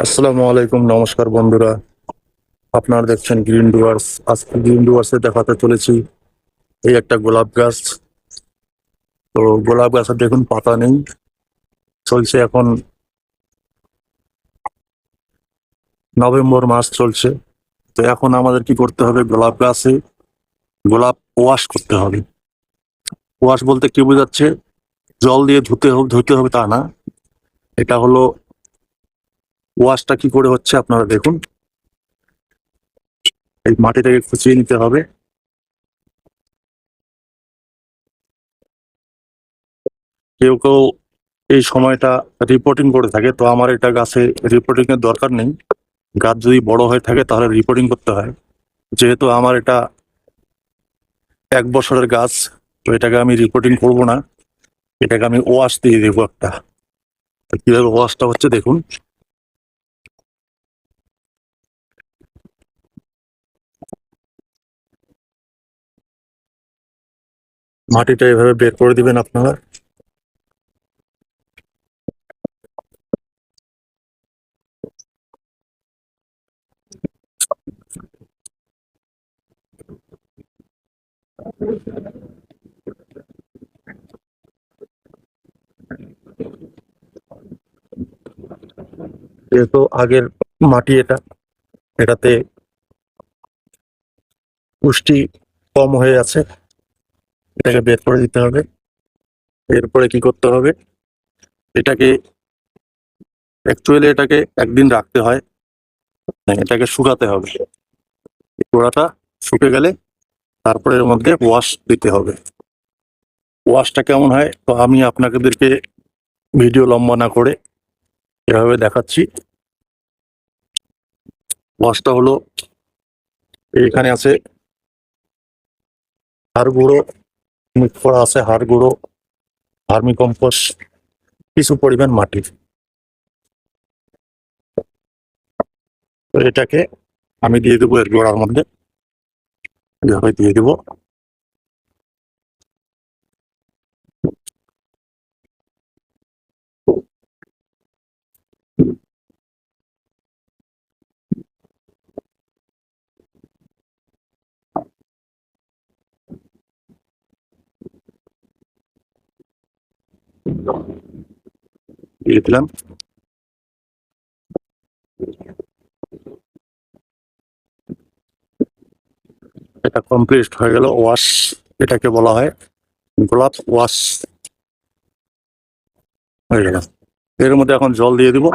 আসসালামু আলাইকুম, নমস্কার বন্ধুরা। আপনারা দেখছেন গ্রিন ডুয়ার্স। আজকে গ্রিন ডুয়ার্সে দেখাতে চলেছি এই একটা গোলাপ গাছ। তো গোলাপ গাছের দেখুন পাতা নেই, চলছে এখন নভেম্বর মাস চলছে। তো এখন আমাদের কি করতে হবে, গোলাপ গাছে গোলাপ ওয়াশ করতে হবে। ওয়াশ বলতে কি বোঝাচ্ছে, জল দিয়ে ধুতে হবে তা না। এটা হলো ওয়াশটা কি করে হচ্ছে আপনারা দেখুন। এই মাটিটাকে খুঁচিয়ে নিতে হবে। কেউ কেউ এই সময়টা রিপোর্টিং করে থাকে, তো আমার এটা গাছে রিপোর্টিং এর দরকার নেই। গাছ যদি বড় হয়ে থাকে তাহলে রিপোর্টিং করতে হয়। যেহেতু আমার এটা 1 বছরের গাছ, তো এটাকে আমি রিপোর্টিং করব না। এটাকে আমি ওয়াশ দিয়ে দেবো একটা। তো কিভাবে ওয়াশটা হচ্ছে দেখুন। মাটিটা এভাবে বের করে দিবেন আপনারা। যেহেতু আগের মাটি এটাতে পুষ্টি কম হয়ে আছে, এটাকে বের করে দিতে হবে। এরপরে কি করতে হবে, এটাকে এটাকে একদিন রাখতে হয়, এটাকে শুকাতে হবে। গোড়াটা শুকে গেলে তারপরে এর মধ্যে ওয়াশ দিতে হবে। ওয়াশটা কেমন হয় তো আমি আপনাদেরকে ভিডিও লম্বা না করে এভাবে দেখাচ্ছি। ওয়াশটা হলো, এখানে আছে হাড় গুঁড়ো মিক্স করা আছে, হাড় গুঁড়ো, ভার্মি কম্পোস্ট, কিছু পরিমাণ মাটি। তো এটাকে আমি দিয়ে দেবো এর গোড়ার মধ্যে, এভাবে দিয়ে দেবো। দিয়ে দিলাম। এটা কমপ্লিট হয়ে গেল ওয়াশ। এটাকে বলা হয় গোলাপ ওয়াশ হয়ে গেল। এর মধ্যে এখন জল দিয়ে দিব,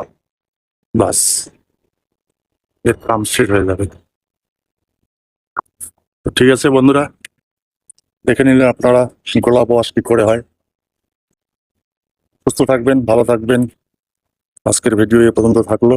বাস এর কাম শেষ হয়ে যাবে। তো ঠিক আছে বন্ধুরা, দেখে নিলেন আপনারা গোলাপ ওয়াশ কি করে হয়। সুস্থ থাকবেন, ভালো থাকবেন। আজকের ভিডিও এ পর্যন্ত থাকলো।